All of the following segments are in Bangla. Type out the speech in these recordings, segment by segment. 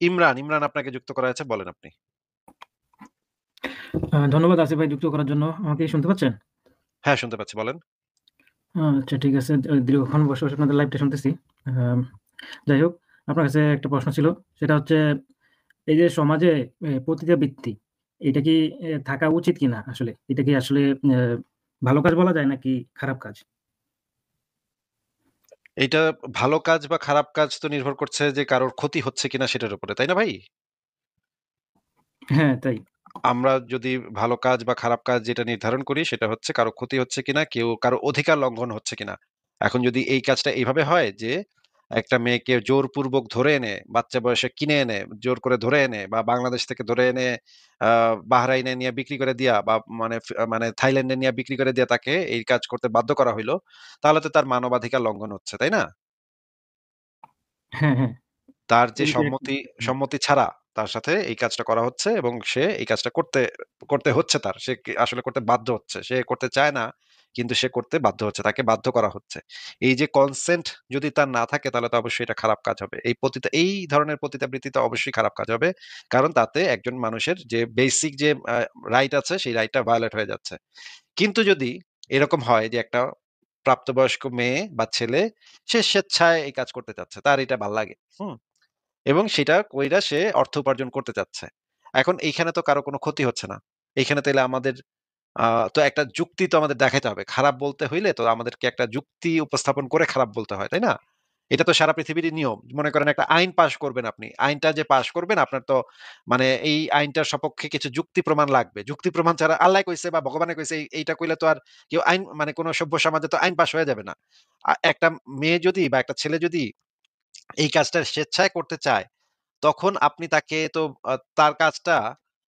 ইমরান আপনাকে যুক্ত করা হয়েছে, বলেন আপনি। ধন্যবাদ আসিফ ভাই যুক্ত করার জন্য। আমাকে শুনতে পাচ্ছেন? হ্যাঁ, শুনতে পাচ্ছি, বলেন। আচ্ছা, ঠিক আছে। দীর্ঘক্ষণ বসে বসে আপনাদের লাইভটা শুনতেছি। যাই হোক, আপনার কাছে একটা প্রশ্ন ছিল। সেটা হচ্ছে, এই যে সমাজে পতিতাবৃত্তি, এটা কি থাকা উচিত কিনা আসলে? এটা কি আসলে ভালো কাজ বলা যায় নাকি খারাপ কাজ? এইটা ভালো কাজ বা খারাপ কাজ তো নির্ভর করছে যে কারোর ক্ষতি হচ্ছে কিনা সেটার উপরে, তাই না ভাই? হ্যাঁ, তাই। আমরা যদি ভালো কাজ বা খারাপ কাজ যেটা নির্ধারণ করি সেটা হচ্ছে কারো ক্ষতি হচ্ছে কিনা, কারো অধিকার লঙ্ঘন হচ্ছে কিনা। এখন যদি এই কাজটা এইভাবে হয় যে একটা মেয়েকে জোরপূর্বক ধরে এনে, বাচ্চা বয়সে কিনে এনে, জোর করে ধরে এনে বা বাংলাদেশ থেকে ধরে এনে বাহরাইনে নিয়ে বিক্রি করে দিয়া বা মানে থাইল্যান্ডে নিয়ে বিক্রি করে দিয়া তাকে এই কাজ করতে বাধ্য করা হইলো, তাহলে তো তার মানবাধিকার লঙ্ঘন হচ্ছে, তাই না? হ্যাঁ, হ্যাঁ। তার যে এই বিষয়ে একটু সম্মতি ছাড়া তার সাথে এই কাজটা করা হচ্ছে এবং সে এই কাজটা করতে করতে হচ্ছে তার। সে আসলে করতে বাধ্য হচ্ছে। সে করতে চায় না, কিন্তু সে করতে বাধ্য হচ্ছে। তাকে বাধ্য করা হচ্ছে। এই যে কনসেন্ট যদি তার না থাকে তাহলে তো অবশ্যই এটা খারাপ কাজ হবে। এই ধরনের পতিতাবৃত্তি তো অবশ্যই খারাপ কাজ হবে। কারণ তাতে একজন মানুষের যে বেসিক যে রাইট আছে সেই রাইটটা ভায়োলেট হয়ে যাচ্ছে। কিন্তু যদি এরকম হয় যে একটা প্রাপ্তবয়স্ক মেয়ে বা ছেলে সে স্বেচ্ছায় এই কাজ করতে চাচ্ছে। তার এটা ভাল লাগে। হুম? এবং সেটা কইরা সে অর্থ উপার্জন করতে চাচ্ছে। এখন এইখানে তো কারো কোনো ক্ষতি হচ্ছে না। এইখানে তাইলে আমাদের আ তো একটা যুক্তি তো আমাদের দেখাইতে হবে। খারাপ বলতে হইলে তো আমাদেরকে একটা যুক্তি উপস্থাপন করে খারাপ বলতে হয়, তাই না? এটা তো সারা পৃথিবীরই নিয়ম। মনে করেন একটা আইন পাস করবেন আপনি। আইনটা যে পাস করবেন আপনার তো মানে এই আইনটার সপক্ষে কিছু যুক্তি প্রমাণ লাগবে। যুক্তি প্রমাণ ছাড়া আল্লাহ কইছে বা ভগবানে কইছে এইটা কইলে তো আর কেউ আইন মানে কোন সভ্য সমাজে তো আইন পাস হয়ে যাবে না। একটা মেয়ে যদি বা একটা ছেলে যদি এই কাজটা স্বেচ্ছায় করতে চায়, তখন আপনি তাকে তো তার কাজটা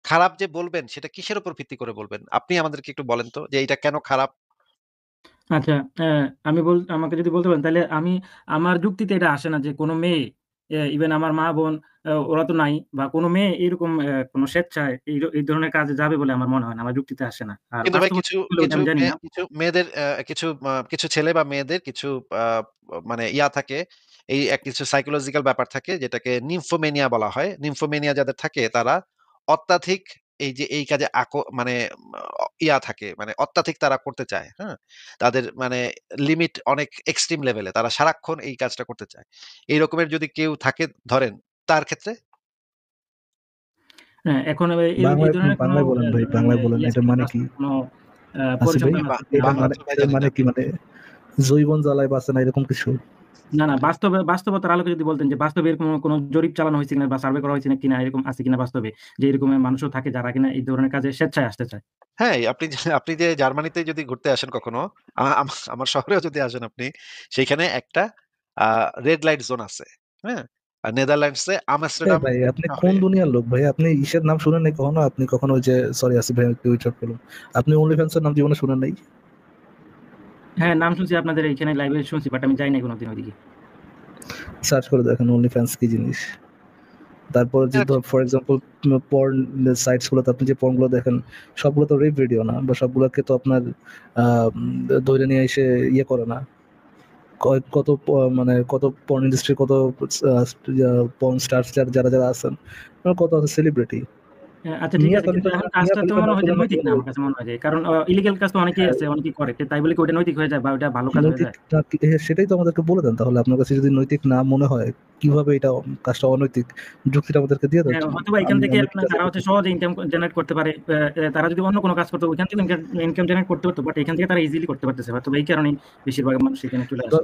খারাপ যে বলবেন সেটা কিসের উপর ভিত্তি করে বলবেন? আপনি আমাদেরকে একটু বলেন তো যে এইটা কেন খারাপ? আচ্ছা, আমাকে যদি বলতে পারেন, তাহলে আমার যুক্তিতে এটা আসে না যে কোনো মেয়ে, ইভেন আমার মা-বোন, ওরা তো নাই, বা কোনো মেয়ে এরকম কোনো স্বেচ্ছায় এই ধরনের কাজে যাবে বলে আমার মনে হয় না। আমার যুক্তিতে আসে না। আর কিন্তু ভাই বাস্তবতা কিছু কি হলো ওইটা কিছু আমি জানি মেয়ে না। কিছু মেয়েদের কিছু ছেলে বা মেয়েদের কিছু আ মানে থাকে। কিছু সাইকোলজিক্যাল ব্যাপার থাকে যেটাকে নিম্ফোমেনিয়া বলা হয়। নিম্ফোমেনিয়া যাদের থাকে তারা অত্যাধিক এই যে এই কাজে মানে থাকে মানে অত্যাধিক তারা করতে চায়, হ্যাঁ? তাদের মানে লিমিট অনেক এক্সট্রিম লেভেলে। তারা সারাক্ষণ এই কাজটা করতে চায়। এই রকমের যদি কেউ থাকে ধরেন, তার ক্ষেত্রে? হ্যাঁ, এখন এই ধরনের কোনো বাংলায় বলেন ভাই, বাংলায় বলেন। ইয়ে আছে এটার কিনা, মানে কি? কোনো আসিফ ভাই, পরিসংখ্যান আছে কিনা? এটার বাংলা মানে তো ভাই এটার জানি মানে না। কি? মানে জৈবন জ্বালায় বাঁচে না এরকম কিছু? না, না, বাস্তবতার আলোকে যদি বলতেন যে বাস্তবে এরকম কোনো জরিপ চালানো হয়েছে কিনা বা সার্ভে করা হয়েছে কিনা, এরকম আছে কিনা বাস্তবে, যে এরকমের মানুষও থাকে যারা কিনা এই ধরনের কাজে স্বেচ্ছায় আসতে চায়। হ্যাঁ, আপনি যে জার্মানিতে যদি ঘুরতে আসেন কখনো, আমার শহরেও যদি আসেন আপনি, সেইখানে একটা আ রেড লাইট জোন আছে। হ্যাঁ? আর নেদারল্যান্ডসে এই আমস্টারডাম ভাই, আপনি শহরে কোন দুনিয়ার লোক ভাই? আপনি ইসের নাম শুনেন নাই কখনো? আপনি কখনো ওই যে, সরি আসিফ ভাই, একটু উইথড্র করলাম। আপনি OnlyFans এর নাম জীবনে শুনেন নাই? হ্যাঁ, নাম শুনছি আপনাদের এইখানে লাইভে শুনছি, বাট আমি যাই নাই কোনোদিন ওইদিকে। সার্চ করে দেখেন OnlyFans কি জিনিস। তারপরে যে হ্যাঁ, ফর এক্সাম্পল পর্ন সাইটস গুলোতে আপনি যে পর্ন গুলো দেখেন, সবগুলো তো রেপ ভিডিও না, বা সবগুলোকে তো আপনার ধরে নিয়ে এসে ইয়ে করে না। মানে কত পর্ন ইন্ডাস্ট্রি, কত পর্ন স্টার যারা যারা আছেন, কত আছে সেলিব্রিটি। আচ্ছা, ঠিক মিয়া আছে, কিন্তু খলিফা, এখন মিয়া কাজটা তো খলিফার মনে নাম হয় যে শুনেন না নৈতিক না, কেউ? আমার কাছে মনে হয় যে, কারণ ইলিগাল কাজ তো অনেকেই হ্যাঁ, আছে, অনেকেই করে, তাই বলে কি ওটা নৈতিক হয়ে যায় বা ওটা ভালো কাজ হয়ে নৈতিক যায়? সেটাই তো আমাদেরকে বলে দেন তাহলে। আপনার কাছে যদি নৈতিক না মনে হয়, কিভাবে এটা কাজটা অনৈতিক, যুক্তিটা আমাদেরকে দিয়ে দেন। হ্যাঁ, হয়তোবা এখান থেকে আমরা কি আপনার কাজটা তারা হচ্ছে করতেছি? সহজে ইনকাম জেনারেট করতে পারে। তারা যদি অন্য কোনো কাজ করতো, ওইখান থেকে ইনকাম জেনারেট করতে পারতো, বাট এখান থেকে তারা ইজিলি করতে পারতেছে। হয়তোবা এই কারণেই বেশিরভাগ মানুষ এখানে চলে আসে।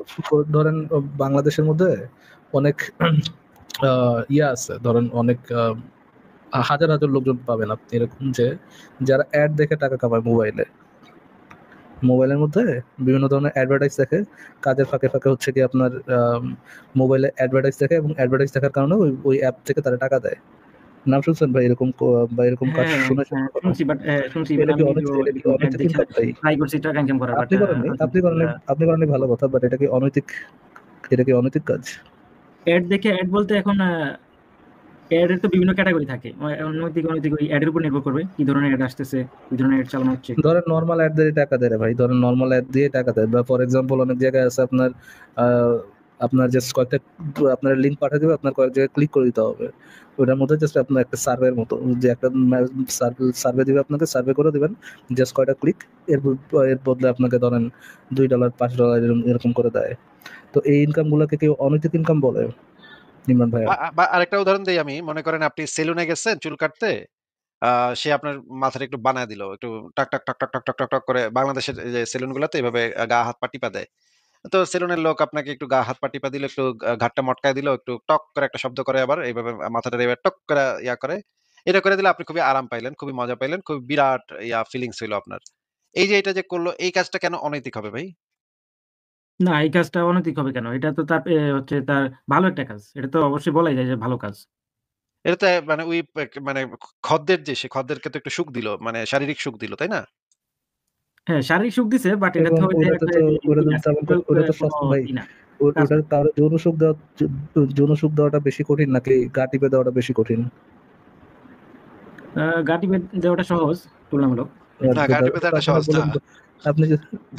ধরেন বাংলাদেশের মধ্যে অনেক ইয়ে আছে, ধরেন অনেক হাজার হাজার লোকজন পাবেন আপনি এরকম, যে যারা অ্যাড দেখে টাকা কামায় মোবাইলের মধ্যে বিভিন্ন ধরনের অ্যাডভার্টাইজ দেখে, কাজের ফাঁকে ফাঁকে হচ্ছে কি আপনার মোবাইলে অ্যাডভার্টাইজ দেখে, এবং অ্যাডভার্টাইজ দেখার কারণে ওই অ্যাপ থেকে তারা টাকা দেয়। নাম শুনছেন ভাই এরকম? বা এরকম কাজ হ্যাঁ, শুনেছেন হ্যাঁ, কখনো? শুনছি, বাট শুনছি, ইভেন এটা কি আমি অনৈতিক? নিজেও এটা কি এরকম অ্যাড অনৈতিক দেখে ইনকাম ভাই? ট্রাই করছি টাকা ইনকাম করার, বাট আপনি করেননি, আপনি করেননি ভালো কথা, বাট এটা কি অনৈতিক? এটা কি অনৈতিক কাজ? অ্যাড দেখে অ্যাড বলতে এখন অ্যাড এর তো বিভিন্ন ক্যাটেগরি থাকে। নৈতিক অনৈতিক ওই অ্যাড এর উপর নির্ভর করবে কি ধরনের অ্যাড আসতেছে, কি ধরনের অ্যাড চালানো হচ্ছে। ধরেন নর্মাল অ্যাড দিয়ে টাকা দেয় রে ভাই, ধরেন নর্মাল অ্যাড দিয়ে টাকা দেয়, বা ফর এক্সাম্পল অনেক জায়গায় আছে আপনার আপনার জাস্ট কয়েকটা আপনার লিঙ্ক পাঠিয়ে দেবে, আপনার কয়েক জায়গায় ক্লিক করে দিতে হবে। ওটার মধ্যে জাস্ট আপনার একটা সার্ভের মতো যে একটা সার্ভে দিবে, আপনাকে সার্ভে করে দিবেন, জাস্ট কয়টা ক্লিক, এর বদলে আপনাকে ধরেন $2 $5 এরকম করে দেয়। তো এই ইনকাম গুলোকে কেউ অনৈতিক ইনকাম বলে ইমরান ভাইয়া? বা আরেকটা উদাহরণ দেই আমি। মনে করেন আপনি সেলুনে গেছেন চুল কাটতে। সে আপনার মাথাটা একটু বানায় দিল। একটু টাক, টাক, টাক, টাক, টাক, টাক, টাক, টাক করে বাংলাদেশের এই যে সেলুন গুলাতে এভাবে গা হাত পা টিপা দেয়। তো সেলুনের লোক আপনাকে একটু গা হাত পা টিপা দিল, একটু ঘাড়টা মটকায় দিল, একটু টক করে একটা শব্দ করে আবার এইভাবে মাথাটা এভাবে টক করে ইয়া করে। এটা করে দিলে আপনি খুবই আরাম পাইলেন, খুবই মজা পাইলেন, খুবই বিরাট ফিলিংস হইলো আপনার। এই যে এটা যে করলো এই কাজটা কেন অনৈতিক হবে ভাই? না, এই কাজটা অনৈতিক হবে কেন? এটা তো তার হচ্ছে তার ভালো একটা কাজ। এটা তো অবশ্যই বলাই যায় যে ভালো কাজ। এটা তো মানে ওই মানে খদ্দের যে সে খদ্দেরকে তো একটু সুখ দিল, মানে শারীরিক সুখ দিল, তাই না? হ্যাঁ, শারীরিক সুখ দিছে বাট এটা এবং তো ওই যে ওটাতে একটা তো ই না, সেক্সুয়াল ওটা তো কোনো সস্তা ভাই। ই না, কাজ ওটা না। কারো যৌন সুখ দেওয়াটা বেশি কঠিন নাকি গা টিপে দেওয়াটা বেশি কঠিন? গা টিপে দেওয়াটা সহজ তুলনামূলক। না, গা টিপে তো দেওয়াটা আপনারা সহজ না। বলেন তো, আপনি যে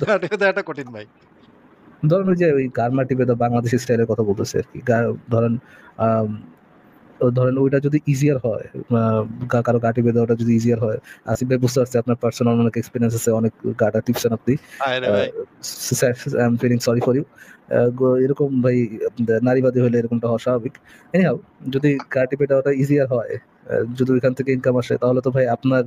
গা টিপে দেওয়াটা কঠিন ভাই। ধরেন ওই যে ওই গারমা টিপে দেওয়া বাংলাদেশি স্টাইলের কথা বলতেছে আর কি। ধরেন আম, ধরেন ওইটা যদি ইজিয়ার হয়, কারো গা টিপে দেওয়াটা যদি ইজিয়ার হয়, আসিফ ভাই বুঝতে পারছি আপনার পার্সোনাল অনেক এক্সপিরিয়েন্স আছে, অনেক গাটা টিপছেন আপনি। আরে ভাই। I am feeling sorry for you. এরকম ভাই নারীবাদী হলে এরকমটা হওয়া স্বাভাবিক। এনিহাউ, যদি গা টিপে দেওয়াটা ইজিয়ার হয়, যদি ওইখান থেকে ইনকাম আসে, তাহলে তো ভাই আপনার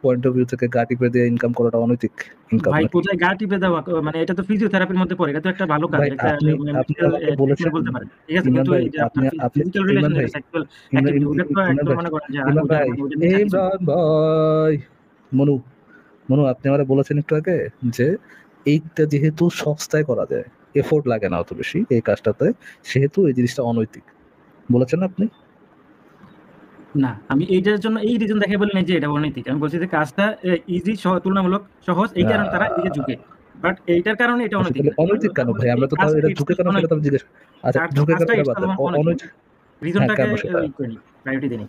পয়েন্ট অফ ভিউ থেকে গা টিপে দিয়ে ইনকাম করাটা অনৈতিক ইনকাম ভাই নাকি? কোথায় গা টিপে দেওয়া মানে এটা তো ফিজিওথেরাপির মধ্যে পড়ে। এটা তো একটা ভালো কাজ। ভাই একটা আপনি মানে আপনি মেডিকেল আমাকে ট্রিটমেন্ট বলেছেন, বলতে পারেন। ঠিক আছে? ইমরান কিন্তু ভাই, এই যে আপনি আপনার আপনি ফিজিক্যাল ইমরান রিলেশন ভাই, যেটা সেক্সুয়াল অ্যাক্টিভিটি ওটা তো ইমরান একদম ভাই, মনে করেন যে ইমরান ওটা ভাই, মানে ওটা নিয়ে থাকি। ইমরান ভাই, মনু, আপনি আমারে বলেছেন একটু আগে যে এইটা যেহেতু সস্তায় করা যায়, এফোর্ট লাগে না অত বেশি এই কাজটাতে, সেহেতু এই জিনিসটা অনৈতিক বলেছেন না আপনি? না, আমি এইটার জন্য এই রিজন দেখাই বলি নাই যে এটা অনৈতিক। আমি বলছি যে কাজটা ইজি তুলনামূলক সহজ। এই কারণে তারা এদিকে আহ, ঝুঁকে। বাট এইটার কারণে এটা আচ্ছা, অনৈতিক তাহলে না। অনৈতিক কেন আমি ভাই? বলছি আমরা তো তাও কাজটা এটা ঝুঁকে ইটসেলফ কেন সেটা তো অনৈতিক। আমি জিজ্ঞেস, আচ্ছা তার ঝুঁকে কেন কাজটা সেটা বাদ দেন, ইটসেলফ অনৈতিক। অনৈতিক, হ্যাঁ রিজনটাকে কেন সেটা, ই করে নিই, প্রায়োরিটি দিই।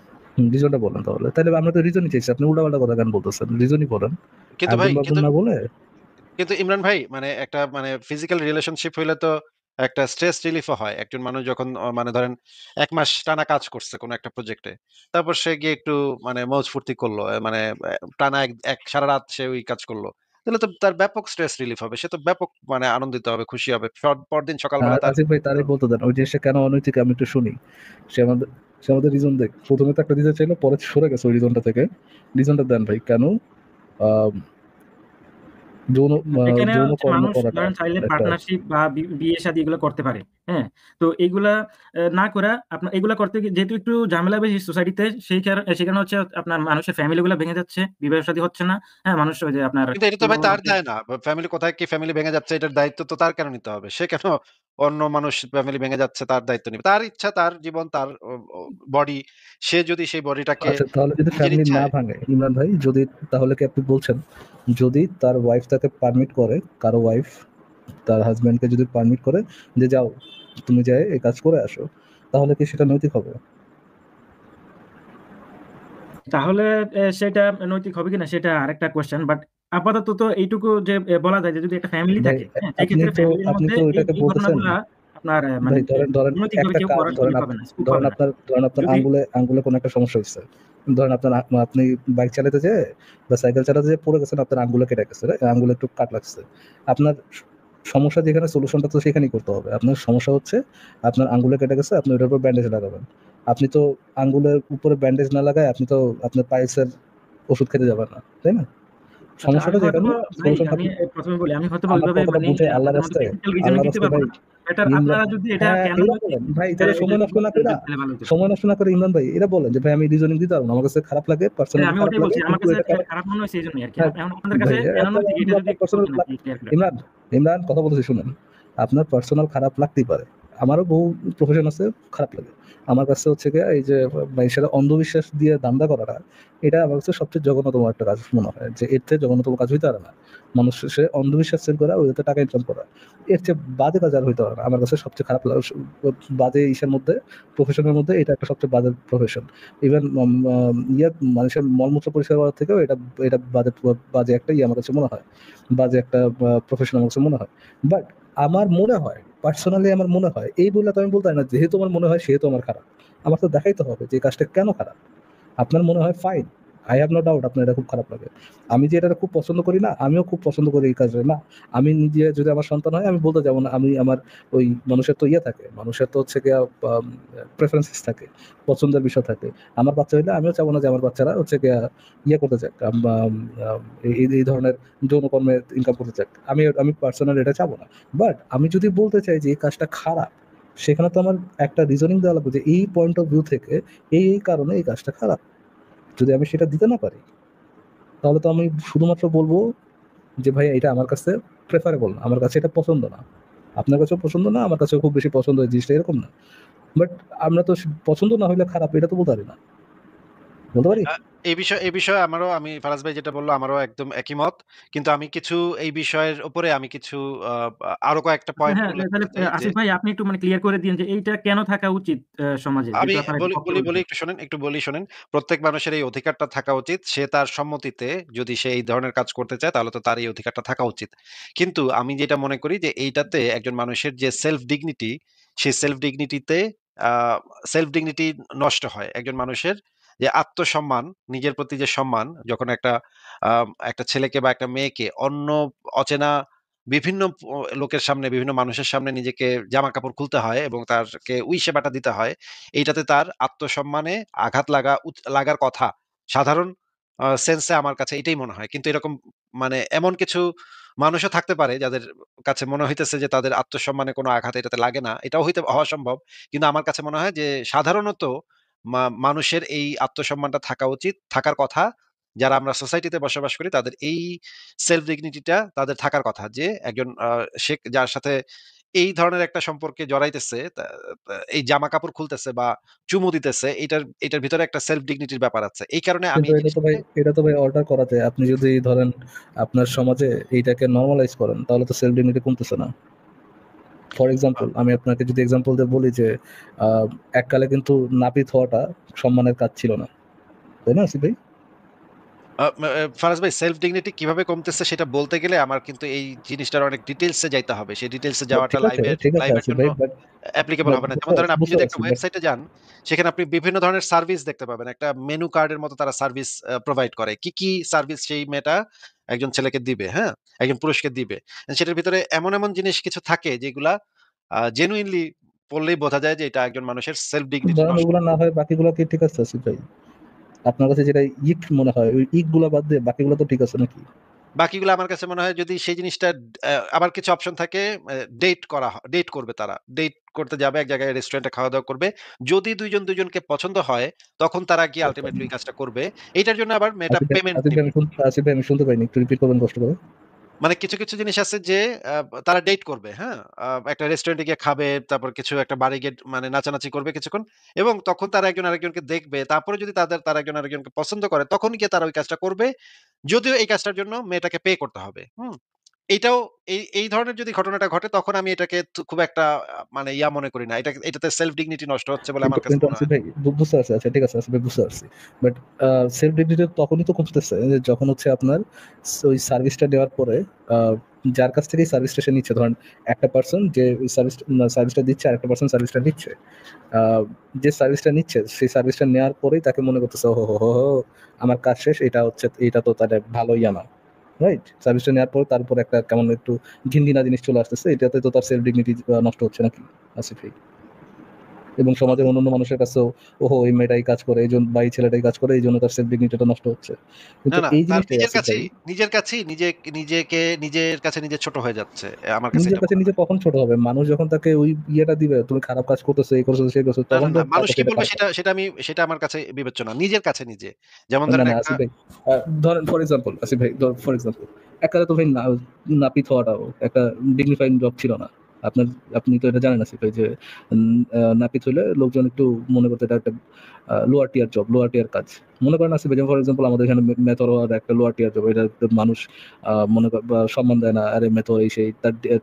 রিজনটা বলেন তাহলে। তাহলে আমরা তো রিজনই চাইছি, আপনি উল্টাপাল্টা কথা কেন বলতেছেন? রিজনই বলেন, কিন্তু ভাই আগুন বাগুন কিন্তু না বলে। কিন্তু ইমরান ভাই মানে একটা মানে ফিজিক্যাল রিলেশনশিপ হইলে তো একটা স্ট্রেস রিলিফও হয়। একজন মানুষ যখন মানে ধরেন ১ মাস টানা কাজ করছে কোনো একটা প্রজেক্টে। তারপর সে গিয়ে একটু মানে মৌজ ফুর্তি করলো। মানে টানা এক সারা রাত সে ওই কাজ করলো। তাহলে তো তার ব্যাপক স্ট্রেস রিলিফ হবে। সে তো ব্যাপক মানে আনন্দিত হবে, খুশি হবে। পরদিন সকালবেলা তার আসিফ ভাই তারই বলতে দেন, ওই জিনিসটা কেন অনৈতিক আমি একটু শুনি। সে আমাদের রিজন দেখ, প্রথমে তো একটা রিজন চাইলো, পরে সরে গেছে ওই রিজনটা থেকে। রিজনটা দেন ভাই, কেন আহ, এখানে যৌন হচ্ছে কর্ম মানুষ করাটা ধরেন চাইলে একটা, পার্টনারশিপ বা বিয়ে-শাদী এগুলো করতে পারে। হ্যাঁ? তো এগুলা না কইরা আপনার এগুলা করতে গিয়ে যেহেতু একটু ঝামেলা বেশি সোসাইটিতে সেখানে হচ্ছে আপনার মানুষের ফ্যামিলি গুলা ভেঙে যাচ্ছে, বিবাহ-শাদী হচ্ছে না। হ্যাঁ? মানুষ ওই যে আপনার কিন্তু এটা তো ভাই তার দায় না। ফ্যামিলি কোথায় কি ফ্যামিলি ভেঙে যাচ্ছে এটার দায়িত্ব তো তার কেন নিতে হবে? সে কেন অন্য মানুষ ফ্যামিলি ভেঙে যাচ্ছে তার দায়িত্ব নিবে? তার ইচ্ছা, তার জীবন, তার বডি। সে যদি সেই বডিটাকে আচ্ছা তাহলে যদি নিজের ফ্যামিলি না ইচ্ছায় ভাঙে ইমরান ভাই, যদি, তাহলে কি আপনি বলছেন যদি তার ওয়াইফ তাকে পারমিট করে, কারো ওয়াইফ তার হাজবেন্ডকে যদি পারমিট করে যে যাও তুমি যাই এই কাজ করে আসো, তাহলে কি সেটা নৈতিক হবে? তাহলে সেটা নৈতিক হবে কিনা সেটা আরেকটা কোয়েশ্চেন। বাট আপাতত তো এইটুকু যে বলা যায় যে যদি একটা ফ্যামিলি ভাই থাকে, হ্যাঁ? আপনি সেক্ষেত্রে তো ফ্যামিলির আপনি মধ্যে তো এই এটাকে এই বলতেছেন ঘটনাগুলা আপনার মানে ভাই, ধরেন অনৈতিকভাবে একটা কেউ কাজ, করার ই ধরেন পাবে না, স্কোপ ধরেন পাবে না। আপনার যদি আঙ্গুলে কোনো একটা সমস্যা হচ্ছে, ধরেন আপনি বাইক চালাতে যেয়ে বা সাইকেল চালাতে যেয়ে পড়ে গেছেন, আপনার আঙ্গুলে কেটে গেছে, আঙ্গুলে একটু কাট লাগছে, আপনার সমস্যা যেখানে, সলিউশনটা তো সেখানেই করতে হবে। আপনার সমস্যা হচ্ছে আপনার আঙ্গুলে কেটে গেছে, আপনি ওটার উপর ব্যান্ডেজ লাগাবেন। আপনি তো আঙ্গুলের উপরে ব্যান্ডেজ না লাগায় আপনি তো আপনার পাইলসের ওষুধ খেতে যাবেন না, তাই না? আচ্ছা আমি সমস্যাটা যেখানে, হয়তোবা ভাই সলিউশনটা আমি আপনি, ১ম এ বলি আমি হয়তোবা আমার ওইভাবে কথাটা মানে বুঝে আল্লাহর আপনাদের মতো রাস্তায়, টেকনিক্যাল রিজনিং দিতে পারবো ভাই না। বেটার ইমরান, আপনারা যদি এটা হ্যাঁ কেন এগুলো নৈতিক বলেন ভাই, তাহলে এটা সময় নষ্ট না করে, তাহলে ভালো হতো। সময় নষ্ট না করে ইমরান ভাই এরা বলেন যে ভাই আমি রিজনিং দিতে পারবো না, আমার কাছে খারাপ লাগে, হ্যাঁ, পার্সোনালি আমি খারাপ ওটাই লাগে, বলছি। আমার কিন্তু কাছে এটা কারণ, খারাপ মনে হইছে এইজন্যই আরকি। হ্যাঁ এখন আপনাদের কাছে ভাই কেন আপনার নৈতিক এটা যদি আপনার একটু পার্সোনাল, বলতেন আরকি ক্লিয়ার করে। ইমরান, কথা বলতেছি শুনেন, আপনার পার্সোনাল খারাপ লাগতেই পারে, আমারও বহু প্রফেশন আছে খারাপ লাগে। আমার কাছে হচ্ছে গিয়ে এই যে মানুষের অন্ধবিশ্বাস দিয়ে দান্দা করাটা, এটা আমার কাছে সবচেয়ে জঘন্যতম একটা কাজ মনে হয়, যে এর থেকে জঘন্যতম কাজ হইতে পারে না। মানুষ সে অন্ধবিশ্বাস সেল করা, ওইতে টাকা ইনকাম করা, এর চেয়ে বাজে কাজ আর হইতে পারে না। আমার কাছে সবচেয়ে খারাপ লাগে বাজে ইসের মধ্যে, প্রফেশনের মধ্যে এটা একটা সবচেয়ে বাজে প্রফেশন। ইভেন মানুষের মলমূত্র পরিষ্কার করার থেকেও এটা, বাজে একটা আমার কাছে মনে হয়, বাজে একটা প্রফেশন আমার কাছে মনে হয়। বাট আমার মনে হয়, পার্সোনালি আমার মনে হয়, এই বলে তো আমি বলতে পারি না যেহেতু আমার মনে হয় সেহেতু আমার খারাপ। আমার তো দেখাইতে হবে যে এই কাজটা কেন খারাপ। আপনার মনে হয় fine, I have no doubt আপনার এটা খুব খারাপ লাগে। আমি যে এটা খুব পছন্দ করি না, আমিও খুব পছন্দ করি এই কাজটা না। আমি নিজে যদি আমার সন্তান হয় আমি বলতে যাবো না, আমি আমার ওই মানুষের তো ইয়ে থাকে, মানুষের তো হচ্ছে গিয়া প্রেফারেন্সেস থাকে, পছন্দের বিষয় থাকে। আমার বাচ্চা হইলে আমিও চাবো না যে আমার বাচ্চারা হচ্ছে গিয়া ইয়ে করতে যাক, এই ধরনের যৌনকর্মে ইনকাম করতে চাক। আমি পার্সোনালি এটা চাবো না। বাট আমি যদি বলতে চাই যে এই কাজটা খারাপ, সেখানে তো আমার একটা রিজনিং দেওয়া লাগবে যে এই পয়েন্ট অফ ভিউ থেকে এই কারণে এই কাজটা খারাপ। যদি আমি সেটা দিতে না পারি, তাহলে তো আমি শুধুমাত্র বলবো যে ভাই এটা আমার কাছে প্রেফারেবল না, আমার কাছে এটা পছন্দ না। আপনার কাছেও পছন্দ না, আমার কাছেও খুব বেশি পছন্দ হয় জিনিসটা এরকম না। বাট আমরা তো পছন্দ না হইলে খারাপ এটা তো বলতে পারি না, বলতে পারি? আ এই বিষয়ে আমি ফারাজ ভাই যেটা বলল আমারও একদম একই মত। কিন্তু আমি কিছু এই বিষয়ের উপরে আমি কিছু আ আরো কয়েকটা পয়েন্ট হ্যাঁ, উল্লেখ তাহলে করতে চাই যে আসিফ ভাই আপনি একটু মানে ক্লিয়ার করে দিন যে এইটা কেন থাকা উচিত সমাজে? আমি যেহেতু আপনারা একটা বলি, বক্তব্য বলি, বলি দিচ্ছেন। একটু বলি শোনেন। প্রত্যেক মানুষের এই অধিকারটা থাকা উচিত। সে তার সম্মতিতে যদি সে এই ধরনের কাজ করতে চায় তাহলে তো তার এই অধিকারটা থাকা উচিত। কিন্তু আমি যেটা মনে করি যে এইটাতে একজন মানুষের যে সেলফ ডিগনিটি, সেই আ সেলফ ডিগনিটি নষ্ট হয়। একজন মানুষের যে আত্মসম্মান, নিজের প্রতি যে সম্মান যখন আ একটা ছেলেকে বা একটা মেয়েকে অন্য অচেনা বিভিন্ন লোকের সামনে, বিভিন্ন মানুষের সামনে নিজেকে জামাকাপড় খুলতে হয় এবং তাকে ওই সেবাটা দিতে হয়। এইটাতে তার আত্মসম্মানে আঘাত লাগার কথা। সাধারণ সেন্স এ আমার কাছে এটাই মনে হয়। কিন্তু এরকম মানে এমন কিছু মানুষও থাকতে পারে যাদের কাছে মনে হইতেছে যে তাদের আত্মসম্মানে কোনো আঘাত এটাতে লাগে না। এটাও হওয়া সম্ভব। কিন্তু আমার কাছে মনে হয় যে সাধারণত মানুষের এই আত্মসম্মানটা থাকা উচিত, থাকার কথা। যারা আমরা সোসাইটিতে বসবাস করি তাদের এই সেলফ ডিগনিটিটা তাদের থাকার কথা যে একজন সে যার সাথে এই ধরনের একটা সম্পর্কে জড়াইতেছে এই জামাকাপড় খুলতেছে বা চুমু দিতেছে এটার ভিতরে একটা সেলফ ডিগনিটির ব্যাপার আছে। এই কারণে আমি কিন্তু এই এটা জিনিসটাকে তো ভাই অল্টার করা যায়। আপনি যদি ধরেন আপনার সমাজে এইটাকে নর্মালাইজ করেন তাহলে তো সেলফ ডিগনিটি কমতেছে না। ফর আ এক্সাম্পল আমি আপনাকে যদি এক্সাম্পল দিয়ে বলি যে আহ, এককালে কিন্তু নাপিত হওয়াটা সম্মানের কাজ ছিল না, তাই না আসিফ ভাই? আ মা ফারাজ ভাই সেলফ ডিগনিটি কিভাবে কমতেছে সেটা বলতে গেলে আমার কিন্তু এই জিনিসটার অনেক ডিটেইলস এ যাইতে হবে। সেই ডিটেইলস এ যাওয়াটা ঠিক আছে লাইভের আসিফ জন্য ভাই, বাট অ্যাপ্লিকেবল হবে না। যেমন ধরেন আপনি বুঝতে যদি একটা পারছি, বাট ওয়েবসাইটে যান, সেখানে আপনি বিভিন্ন ধরনের সার্ভিস দেখতে পাবেন। একটা মেনু কার্ডের মতো তারা সার্ভিস প্রোভাইড করে। কি সার্ভিস সেই মেয়েটা একজন ছেলেকে দিবে, হ্যাঁ? একজন পুরুষকে দিবে। সেটার ভিতরে এমন জিনিস কিছু থাকে যেগুলা জেনুইনলি পড়লেই বোঝা যায় যে এটা একজন মানুষের সেলফ ডিগনিটি ধরেন নষ্ট ওগুলা না করবে। হয় বাকিগুলো কি ঠিক আছে আসিফ ভাই? আপনার কাছে যেটা ইক মনে হয় ওই ইক গুলা বাদ দিয়ে বাকিগুলো তো ঠিক আছে নাকি? বাকিগুলো আমার কাছে মনে হয় যদি সেই জিনিসটা আবার কিছু অপশন থাকে ডেট করবে তারা। ডেট করতে যাবে এক জায়গায় রেস্টুরেন্টে খাওয়া-দাওয়া করবে। যদি ২ জন ২ জনকে পছন্দ হয় তখন তারা গিয়ে আল্টিমেটলি ওই কাজটা করবে। এইটার জন্য আবার মেয়েটা পেমেন্ট দিবে। আসিফ ভাই আমি শুনতে পাইনি, একটু রিপিট করবেন কষ্ট করে। মানে কিছু জিনিস আছে যে আ তারা ডেট করবে, হ্যাঁ? একটা রেস্টুরেন্টে গিয়ে খাবে, তারপর কিছু একটা বারে গিয়ে মানে নাচানাচি করবে কিছুক্ষণ এবং তখন তারা একজন আরেকজনকে দেখবে। তারপরে যদি তারা একজন আরেকজনকে পছন্দ করে তখন গিয়ে তারা ওই কাজটা করবে। যদিও এই কাজটার জন্য মেয়েটাকে পে করতে হবে। হুম? এইটাও এই ধরনের যদি ঘটনাটা ঘটে তখন আমি এটাকে খুব একটা মানে মনে করি না। এটাতে সেলফ ডিগনিটি নষ্ট হচ্ছে বলে কিন্তু আমার কাছে কিন্তু মনে আসিফ হয় না। ভাই বুঝতে পারছি, আচ্ছা ঠিক আছে আসিফ ভাই বুঝতে পারছি। বাট সেলফ ডিগনিটি তখনই তো কমতেছে যে যখন হচ্ছে আপনার ওই সার্ভিসটা দেওয়ার পরে আহ, যার কাছ থেকে সার্ভিসটা সে নিচ্ছে, ধরেন একটা পার্সন যে ওই সার্ভিসটা দিচ্ছে, আরেকটা পার্সন সার্ভিসটা নিচ্ছে। আহ, যে সার্ভিসটা নিচ্ছে সেই সার্ভিসটা নেওয়ার পরেই তাকে মনে করতেছে ও হো হো হো হো, আমার কাজ শেষ, এটা হচ্ছে, এটা তো তাহলে ভালো ইয়া না, রাইট? সার্ভিসটা নেওয়ার পর তারপর একটা কেমন একটু ঘিনঘিনা জিনিস চলে আসতেছে, এটাতে তো তার সেলফ ডিগনিটি নষ্ট হচ্ছে নাকি আসিফ ভাই? এবং সমাজের অন্যান্য মানুষের কাছেও ওহো এই মেয়েটাই কাজ করে এই জন্য বা এই ছেলেটাই কাজ করে এই জন্য তার সেলফ ডিগনিটিটা নষ্ট হচ্ছে। কিন্তু না, এই তার জিনিসটাই আসিফ ভাই নিজের কাছে নিজে ছোট হয়ে যাচ্ছে। আমার কাছে নিজের এটা কাছে মনে নিজে হয়। কখন ছোট হবে? মানুষ যখন তাকে ওই ইয়েটা দিবে তুমি খারাপ কাজ করতেছো, এই করছো সেই করছো, তখন তো তার মানুষ কাছে কি এটা বলবে খারাপ সেটা হবে। সেটা আমি সেটা আমার কাছে বিবেচ্য না। নিজের কাছে নিজে। যেমন না ধরেন না একটা আসিফ ভাই, ধরেন ফর এক্সাম্পল আসিফ ভাই, ফর এক্সাম্পল এককালে তো ভাই নাপিত হওয়াটাও একটা ডিগনিফাইং জব ছিল না। আপনার, আপনি তো এটা জানেন আসিফ ভাই যে নাপিত হইলে লোকজন একটু মনে করতো এটা একটা লোয়ার টিয়ার জব, লোয়ার টিয়ার কাজ। মনে করেন আসিফ ভাই, যেমন ফর এক্সাম্পল আমাদের এখানে মেথর হওয়ার একটা লোয়ার টিয়ার জব, এটা তো মানুষ মনে কর বা সম্মান দেয় না, আরে মেথর এই সেই,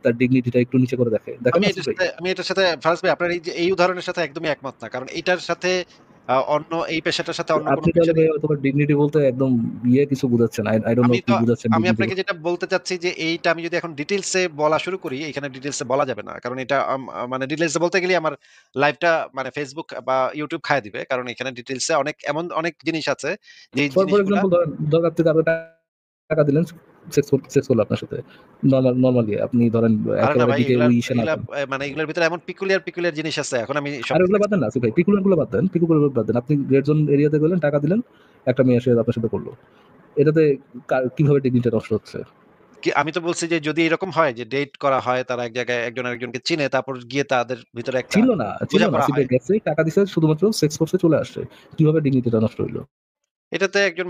তার ডিগনিটিটা একটু নিচে করে দেখে, দেখেন না আসিফ ভাই? আমি এটার সাথে ফারাজ ভাই আপনার এই যে এই উদাহরণের সাথে একদমই একমত না। কারণ এইটার সাথে অন্য এই পেশাটার সাথে অন্য কোনো আপনি পেশা তাহলে ভাই হয়তো ডিগনিটি বলতে একদম কিছু বুঝাচ্ছেন। আই ডোন্ট নো আমি কি তো বুঝাচ্ছেন আমি ডিগনিটি আপনাকে বলতে। যেটা বলতে চাচ্ছি যে এইটা আমি যদি এখন ডিটেইলসে বলা শুরু করি, এখানে ডিটেইলসে বলা যাবে না। কারণ এটা মানে ডিটেইলসে বলতে গেলে আমার লাইফটা মানে Facebook বা YouTube খাইয়া দিবে। কারণ এখানে ডিটেইলসে এমন অনেক জিনিস আছে যেই ফর জিনিসগুলা এক্সাম্পল ধরেন আপনি কাউকে টাকা দিলেন, সেক্স করলো আপনার সাথে। নরমালি আপনি ধরেন আরে না একেবারে ভাই ডিটেইল এগুলা ওই ইসে না এগুলা যান। মানে এগুলোর ভিতরে এমন পিকুলিয়ার জিনিস আছে। এখন আমি আর সবকিছু ওগুলো বাদ দেন এক্সপ্লেইন না আসিফ ভাই, পিকুলার বাদ দেন, বাদ দেন। আপনি রেড জোন এরিয়াতে গেলেন, টাকা দিলেন, একটা মেয়ে এসে আপনার সাথে করলো। এটাতে কিভাবে ডিগনিটি নষ্ট হচ্ছে? আমি তো বলছি যে যদি এরকম হয় যে ডেট করা হয়, তারা এক জায়গায় একজন আরেকজনকে চিনে, তারপর গিয়ে তাদের ভিতরে একটা ছিল না বোঝাপড়া আসিফ হয়। ভাই, গেছে টাকা দিছে, শুধুমাত্র সেক্স করছে, চলে আসছে। কিভাবে ডিগনিটিটা নষ্ট হইলো? এটাতে একজন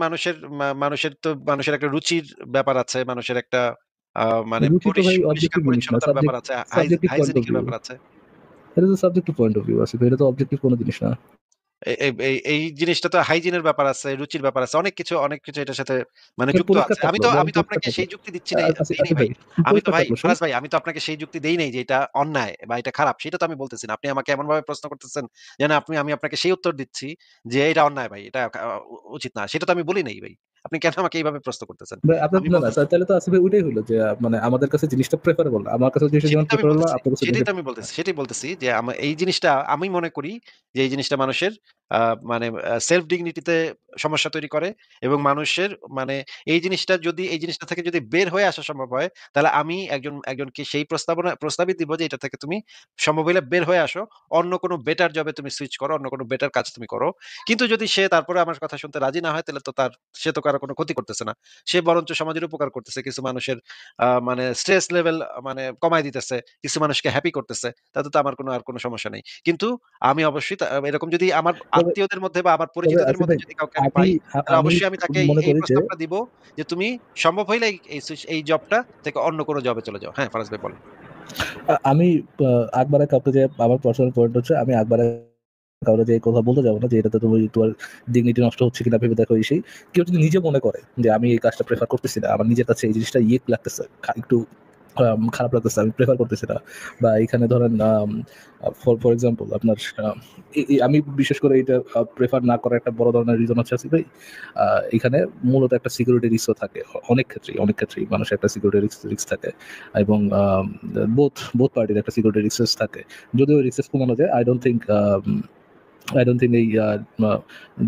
মানুষের একটা রুচির ব্যাপার আছে। মানুষের একটা মানে রুচি তো ভাই পরিষ্কার অবজেক্টিভ জিনিস না, পরিচ্ছন্নতার ব্যাপার আছে। সাবজেক্টিভ পয়েন্ট অফ হাইজেনিক এর ভিউ। ব্যাপার আছে। এটা তো subjective point of view Asif ভাই, এটা তো অবজেক্টিভ কোনো জিনিস না। এই জিনিসটা তো হাইজিনের ব্যাপার আছে, রুচির ব্যাপার আছে। অনেক কিছু এটার সাথে মানে যুক্ত পরিষ্কার আছে। আমি থাকলো, তো ধরেন আমি তো পরিষ্কার আপনাকে থাকলো। সেই যুক্তি দিচ্ছি নাই দেই নাই আসিফ ভাই। ভাই, আমি তো পরিষ্কার ভাই থাকলো, শোনেন। ফারাজ ভাই আমি তো আপনাকে সেই যুক্তি দেই নাই যে এটা অন্যায় বা এটা খারাপ। সেটা তো আমি বলতেছি না। আপনি আমাকে এমনভাবে প্রশ্ন করতেছেন যেন আমি আপনাকে সেই উত্তর দিচ্ছি যে এটা অন্যায় ভাই। এটা উচিত না। সেটা তো আমি বলি নাই ভাই। আপনি কেন আমাকে এইভাবে প্রশ্ন করতেছেন? ভাই আপনার আমি না, না, বলতেছি তাহলে তো আসিফ ভাই ওইটাই হইলো যে মানে আমাদের কাছে জিনিসটা প্রেফারেবল। আমার কাছে জিনিসটা যেমন প্রেফারেবল, আপনার কাছে জিনিসটা। সেটাই বলতেছি যে এই জিনিসটা আমি মনে করি যে এই জিনিসটা মানুষের মানে সেলফ ডিগনিটিতে সমস্যা তৈরি করে এবং মানুষের মানে এই জিনিসটা থেকে যদি বের হয়ে আসা সম্ভব হয়, তাহলে আমি একজনকে সেই প্রস্তাবই দিব যে এটা থেকে তুমি সম্ভব হইলে বের হয়ে আসো। অন্য কোনো বেটার জবে তুমি সুইচ করো, অন্য কোনো বেটার কাজ তুমি করো। কিন্তু যদি সে তারপরে আমার কথা শুনতে রাজি না হয়, তাহলে তো সে তো কারো কোনো ক্ষতি করতেছে না। সে বরঞ্চ সমাজের উপকার করতেছে। কিছু মানুষের মানে স্ট্রেস লেভেল মানে কমায় দিতেছে। কিছু মানুষকে হ্যাপি করতেছে। তাতে তো আমার আর কোনো সমস্যা নেই। কিন্তু আমি অবশ্যই এরকম যদি আমার তবে আত্মীয়দের মধ্যে বা আমার তবে পরিচিতদের আসিফ মধ্যে ভাই, যদি কাউকে আমি আমি পাই, তাহলে আমি অবশ্যই আমি তাকে মনে এই করি যে প্রস্তাবটা দিব যে, "তুমি সম্ভব হইলে এই জবটা থেকে অন্য কোনো জবে চলে যাও।" হ্যাঁ, ফারাজ ভাই বলেন। আমি আকবরের কাউকে যে আমার পার্সোনাল পয়েন্ট হচ্ছে, আমি আকবরের কাউকে যে কথা বলতে যাবো না যে এটাতে তুমি তোমার ডিগনিটি নষ্ট হচ্ছে কিনা ভেবে দেখো। সেই কেউ যদি নিজে মনে করে যে আমি এই কাজটা প্রেফার করতেছি না, আমার নিজের কাছে এই জিনিসটা লাগতেছে, একটু খারাপ লাগতেছে, আমি প্রেফার করতেছি না, বা এখানে ধরেন ফর এক্সাম্পল আপনার আমি বিশেষ করে এটা প্রেফার না করার একটা বড় ধরনের রিজন হচ্ছে আসিফ ভাই, এখানে মূলত একটা সিকিউরিটি রিস্কও থাকে। অনেক ক্ষেত্রেই মানুষের একটা সিকিউরিটি রিস্ক থাকে, এবং বোথ পার্টির একটা সিকিউরিটি রিস্ক থাকে। যদিও রিস্ক কমানো যায়, আই ডোন্ট থিঙ্ক এই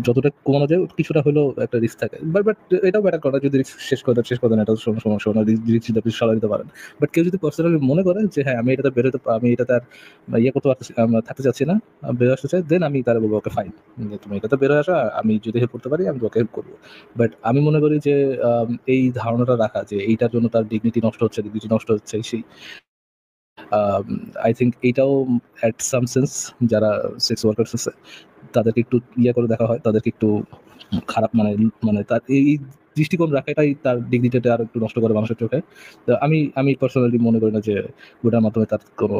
যতটা কমানো যায় কিছুটা হলেও একটা রিস্ক থাকে। বাট এটাও ব্যাটার করে যদি রিস্ক শেষ করে দেন, এটা সমস্যা না, রিস্ক যদি আপনি সরাই দিতে পারেন। বাট কেউ যদি পার্সোনালি মনে করে যে হ্যাঁ আমি আমি এটাতে আর করতে পারতেছি, থাকতে চাচ্ছি না, বের আসতে চাই, দেন আমি তারা বলবো ওকে ফাইন, তুমি এটাতে বের হয়ে আসা, আমি যদি হেল্প করতে পারি আমি তোকে হেল্প করবো। বাট আমি মনে করি যে এই ধারণাটা রাখা যে এইটার জন্য তার ডিগনিটি নষ্ট হচ্ছে সেই আই থিঙ্ক এইটাও অ্যাট সাম সেন্স যারা সেক্স ওয়ার্কার্স আছে তাদেরকে একটু করে দেখা হয়, তাদেরকে একটু খারাপ মানে তার এই দৃষ্টিকোণ রাখাটাই তার ডিগনিটিটা আর একটু নষ্ট করে মানুষের চোখে। তো আমি পার্সোনালি মনে করি না যে ওটার মাধ্যমে তার কোনো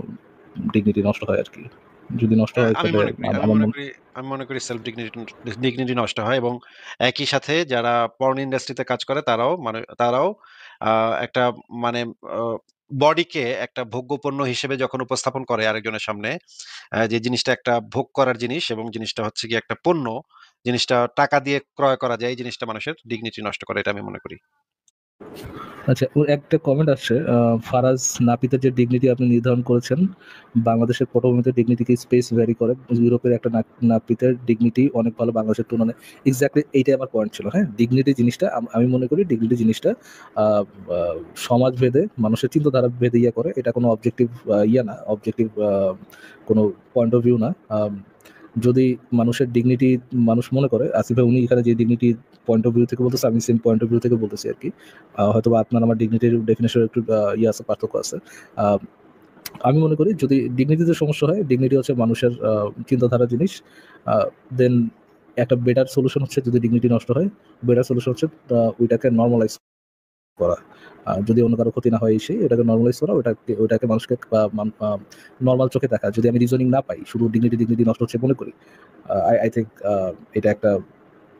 ডিগনিটি নষ্ট হয় আর কি। যদি নষ্ট হ্যাঁ, হয় তাহলে আমি মনে করি সেলফ ডিগনিটি নষ্ট হয় এবং একই সাথে যারা পর্ন ইন্ডাস্ট্রিতে কাজ করে তারাও একটা মানে আ বডিকে একটা ভোগ্য পণ্য হিসেবে যখন উপস্থাপন করে আরেকজনের সামনে, যে জিনিসটা একটা ভোগ করার জিনিস এবং জিনিসটা হচ্ছে গিয়ে একটা পণ্য, জিনিসটা টাকা দিয়ে ক্রয় করা যায়, এই জিনিসটা মানুষের ডিগনিটি নষ্ট করে এটা আমি মনে করি। আচ্ছা, ওর একটা কমেন্ট আসছে, ফারাজ নাপিতের যে ডিগনিটি আপনি নির্ধারণ করেছেন, বাংলাদেশের পটভূমিতে ডিগনিটিকে স্পেস ভ্যারি করে। ইউরোপের একটা নাপিতের ডিগনিটি অনেক ভালো বাংলাদেশের তুলনায়। এক্স্যাক্টলি এইটাই আমার পয়েন্ট ছিল। হ্যাঁ, ডিগনিটি জিনিসটা আমি মনে করি ডিগনিটি জিনিসটা আহ, আহ, সমাজ ভেদে, মানুষের চিন্তাধারা ভেদে করে। এটা কোনো অবজেক্টিভ না, অবজেক্টিভ কোনো পয়েন্ট অফ ভিউ না। যদি মানুষের ডিগনিটি মানুষ মনে করে, আসিফ ভাই উনি এখানে যে ডিগনিটি পয়েন্ট অফ ভিউ থেকে বলতেছে, আমি সেম পয়েন্ট অফ ভিউ থেকে বলতেছি আর কি। হয়তো বা আপনার আমার ডিগনিটির ডেফিনেশন একটু আছে, পার্থক্য আছে। আহ, আমি মনে করি যদি ডিগনিটিতে সমস্যা হয়, ডিগনিটি হচ্ছে মানুষের চিন্তাধারা জিনিস, দেন একটা বেটার সলিউশন হচ্ছে যদি ডিগনিটি নষ্ট হয়, বেটার সলিউশন হচ্ছে ওইটাকে নর্মালাইজ করা। যদি অন্য কারো ক্ষতি না হয় সেই ওটাকে নর্মালাইজ করা, ওটাকে মানুষকে নর্মাল চোখে দেখা। যদি আমি রিজনিং না পাই, শুধু ডিগনিটি নষ্ট হচ্ছে মনে করি, আই থিঙ্ক এটা একটা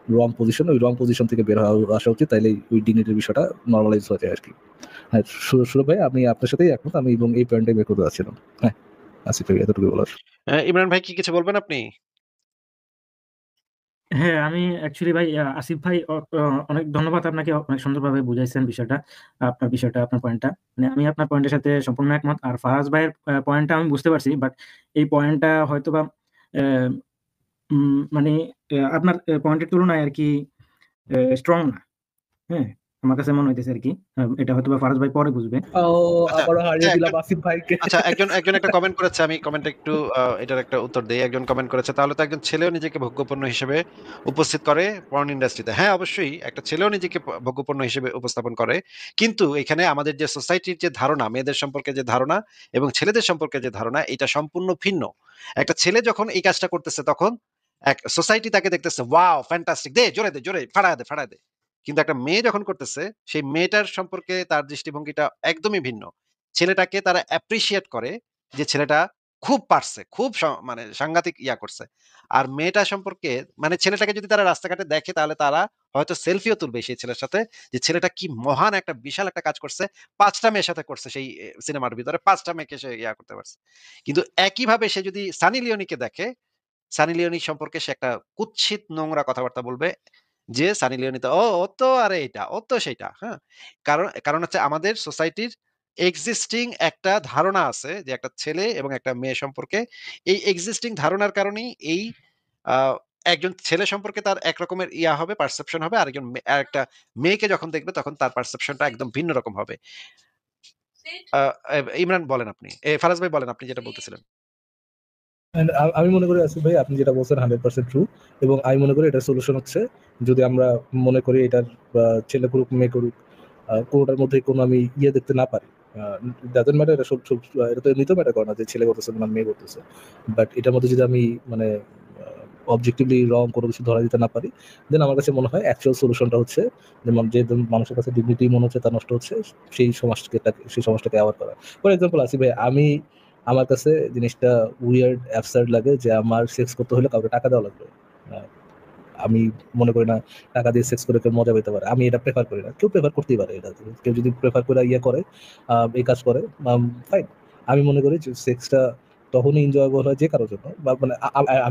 রং পজিশন। ওই রং পজিশন থেকে বের হওয়া আসা উচিত, তাইলে ওই ডিগনিটির বিষয়টা নর্মালাইজ হয়ে যায় আর কি। হ্যাঁ, সুরভ ভাই, আমি আপনার সাথেই একমত। আমি এবং এই পয়েন্টটাই বের করতে চাচ্ছিলাম। হ্যাঁ, আসিফ ভাই, এতটুকু বলার। ইমরান ভাই কি কিছু বলবেন আপনি? হ্যাঁ, আমি অ্যাকচুয়ালি ভাই আসিফ ভাই অনেক ধন্যবাদ আপনাকে, অনেক সুন্দরভাবে বুঝাইছেন বিষয়টা, আপনার পয়েন্টটা। মানে আমি আপনার পয়েন্টের সাথে সম্পূর্ণ একমত। আর ফারাজ ভাইয়ের পয়েন্টটা আমি বুঝতে পারছি, বাট এই পয়েন্টটা হয়তোবা মানে আপনার পয়েন্টের তুলনায় আর কি স্ট্রং না। হ্যাঁ, আমার কাছে মনে হইতেছে আর কি। এটা হয়তোবা ফারাজ ভাই পরে বুঝবে। আচ্ছা আবারও আচ্ছা হারিয়ে দিলাম একজন আসিফ ভাইকে। আচ্ছা একজন একজন একটা কমেন্ট করেছে, আমি কমেন্টে একটু এটার একটা উত্তর দেই। একজন কমেন্ট করেছে, তাহলে তো একজন ছেলেও নিজেকে ভোগ্যপণ্য হিসেবে উপস্থিত করে পর্ন ইন্ডাস্ট্রিতে। হ্যাঁ অবশ্যই একটা ছেলেও নিজেকে ভোগ্যপণ্য হিসেবে উপস্থাপন করে, কিন্তু এখানে আমাদের যে সোসাইটির যে ধারণা, মেয়েদের সম্পর্কে যে ধারণা এবং ছেলেদের সম্পর্কে যে ধারণা, এটা সম্পূর্ণ ভিন্ন। একটা ছেলে যখন এই কাজটা করতেছে তখন এক সোসাইটি তাকে দেখতেছে, ওয়াও ফ্যান্টাস্টিক, দে জোরে দে জোরে, ফাড়ায় দে ফাড়ায় দে। কিন্তু একটা মেয়ে যখন করতেছে, সেই মেয়েটার সম্পর্কে তার দৃষ্টিভঙ্গিটা একদমই ভিন্ন। ছেলেটাকে তারা অ্যাপ্রিসিয়েট করে যে ছেলেটা খুব পারছে, খুব মানে সাংঘাতিক ইয়া করছে। আর মেয়েটা সম্পর্কে, মানে ছেলেটাকে যদি তারা রাস্তাঘাটে দেখে তাহলে তারা হয়তো সেলফিও তুলবে সেই ছেলের সাথে, যে ছেলেটা কি মহান একটা বিশাল একটা কাজ করছে, ৫টা মেয়ের সাথে করছে সেই সিনেমার ভিতরে, ৫টা মেয়েকে সে ইয়া করতে পারছে। কিন্তু একইভাবে সে যদি সানি লিওনিকে দেখে, সানি লিওনি সম্পর্কে সে একটা কুৎসিত নোংরা কথাবার্তা বলবে, যে সানি লিওনি তো ও তো আরে এটা ও তো সেইটা, হ্যাঁ। কারণ কারণ হচ্ছে আমাদের সোসাইটির এক্সিস্টিং একটা ধারণা আছে যে একটা ছেলে এবং একটা মেয়ে সম্পর্কে, এই এক্সিস্টিং ধারণার কারণেই এই আহ, একজন ছেলে সম্পর্কে তার এক রকমের ইয়া হবে, পারসেপশন হবে, আর একজন একটা মেয়েকে যখন দেখবে তখন তার পারসেপশনটা একদম ভিন্ন রকম হবে। ইমরান বলেন আপনি, ফারাজ ভাই বলেন আপনি যেটা বলতেছিলেন। And আমি মনে করি আসিফ ভাই আপনি যেটা বলছেন 100% ট্রু, এবং আমি মনে করি এটার সলিউশন হচ্ছে, যদি আমরা মনে করি এটার ছেলে করুক মেয়ে করুক, কোনোটার মধ্যে কোনো আমি ইয়ে দেখতে না পারি, ডাজেন্ট ম্যাটার, এটা এটা তো এমনিতেও ম্যাটার করে না যে ছেলে করতেছে না মেয়ে করতেছে, বাট এটার মধ্যে যদি আমি মানে অবজেক্টিভলি রং কোনো কিছু ধরা দিতে না পারি, দেন আমার কাছে মনে হয় অ্যাকচুয়াল সলিউশনটা হচ্ছে যেমন যে মানুষের কাছে ডিগনিটি মনে হচ্ছে তা নষ্ট হচ্ছে, সেই সমাজটাকে অ্যাওয়ার্ড করা। ফর এক্সাম্পল আসি ভাই, আমার কাছে জিনিসটা উইয়ার্ড অ্যাবসার্ড লাগে যে আমার সেক্স করতে হলে কাউকে টাকা দেওয়া লাগবে। আহ, আমি মনে করি না টাকা দিয়ে সেক্স করে কেউ মজা পেতে পারে, আমি এটা প্রেফার করি না। কেউ প্রেফার করতেই পারে এটা, কেউ যদি প্রেফার করে ইয়ে করে, এই কাজ করে, ফাইন। আমি মনে করি যে সেক্সটা তখনই এনজয়েবল হয় যে কারোর জন্য, বা মানে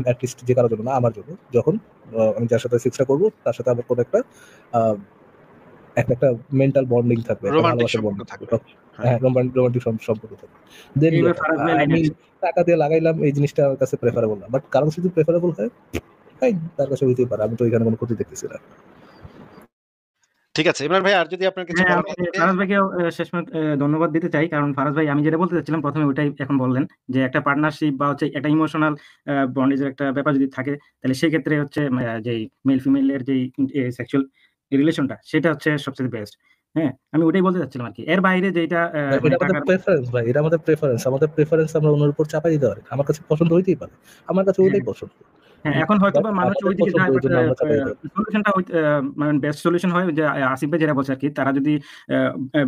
অ্যাটলিস্ট যে কারোর জন্য না, আমার জন্য, যখন আমি যার সাথে সেক্সটা করবো তার সাথে আমার কোনো একটা আহ, একটা মেন্টাল বন্ডিং থাকবে, একটা রোমান্টিক ভালোবাসার সম্পর্ক বন্ডিং থাকবে, থাকবে। হ্যাঁ, হ্যাঁ, রোমান্টিক সম্পর্ক থাকবে। দেন এইবার ইয়েটা ফারাজ ভাই লাইনে আমি আসে। টাকা দিয়ে লাগাইলাম, এই জিনিসটা আমার কাছে প্রেফারেবল না, বাট কারণ যদি প্রেফারেবল হয়, ফাইন, তার কাছে হইতেই পারে, আমি তো এখানে কোনো ক্ষতি দেখতেছি না। ঠিক আছে ইমরান ভাই, আর যদি আপনার কিছু হ্যাঁ, বলার আমি না থাকে। ফারাজ ভাইকে শেষমেশ ধন্যবাদ দিতে চাই, কারণ ফারাজ ভাই আমি যেটা বলতে চাচ্ছিলাম প্রথমে ওইটাই এখন বললেন, যে একটা পার্টনারশিপ বা হচ্ছে একটা ইমোশনাল বন্ডেজের একটা ব্যাপার যদি থাকে, তাহলে সেক্ষেত্রে হচ্ছে যেই মেল ফিমেলের যেই সেক্সুয়াল রিলেশনটা, সেটা হচ্ছে সবচেয়ে বেস্ট। হ্যাঁ, আমি ওইটাই বলতে চাচ্ছিলাম আর কি। এর বাইরে যেটা এটা মানে আমাদের টাকার, প্রেফারেন্স ভাই, এটা আমাদের প্রেফারেন্স আমরা অন্যের উপর চাপাই দিতে পারি, আমার কাছে পছন্দ হইতেই পারে, আমার কাছে হ্যাঁ ওইটাই পছন্দ, হ্যাঁ, এখন হয়তো বাট বা মানুষ আমাদের ওইদিকে পছন্দ যায়, ওই বাট জন্য আমরা চাপাই দিতে পারি। সলিউশনটা মানে বেস্ট সলিউশন হয় যে আসিফ ভাই যেটা বলছে আর কি, তারা যদি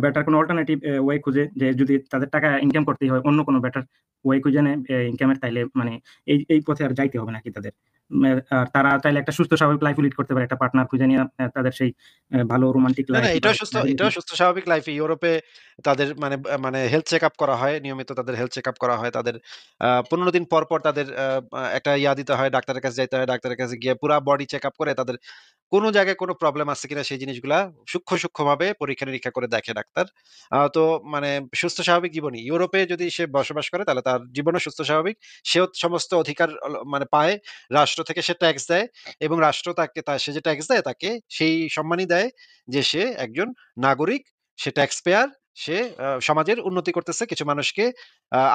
বেটার কোনো অল্টারনেটিভ ওয়ে খুঁজে, যে যদি তাদের টাকা ইনকাম করতেই হয় অন্য কোনো বেটার ওয়ে খুঁজে নেয় ইনকামের, তাইলে মানে এই এই পথে আর যাইতে হবে নাকি তাদের। আর তারা চাইলে একটা সুস্থ স্বাভাবিক লাইফ লিড করতে পারে, একটা পার্টনার খুঁজে নিয়ে তাদের সেই ভালো রোমান্টিক না, না, লাইফ বা এটাও সুস্থ স্বাভাবিক লাইফে। ইউরোপে তাদের মানে মানে হেলথ চেকআপ করা হয় নিয়মিত, তাদের হেলথ চেকআপ করা হয় তাদের। ১৫ দিন পর পর তাদের একটা ইয়া দিতে হয়, ডাক্তারের কাছে যাইতে হয়, ডাক্তারের কাছে গিয়ে পুরা বডি চেকআপ করে তাদের কোন জায়গায় কোনো প্রবলেম আছে কিনা সেই জিনিসগুলা সূক্ষ্মভাবে পরীক্ষা-নিরীক্ষা করে দেখে ডাক্তার। তো মানে সুস্থ স্বাভাবিক জীবনই। ইউরোপে যদি সে বসবাস করে তাহলে তার জীবনও সুস্থ স্বাভাবিক। সেও সমস্ত অধিকার মানে পায়। রাষ্ট্র থেকে সে ট্যাক্স দেয় এবং রাষ্ট্র তাকে সে যে ট্যাক্স দেয় তাকে সেই সম্মানই দেয় যে সে একজন নাগরিক, সে ট্যাক্স পেয়ার, সে সমাজের উন্নতি করতেছে, কিছু মানুষকে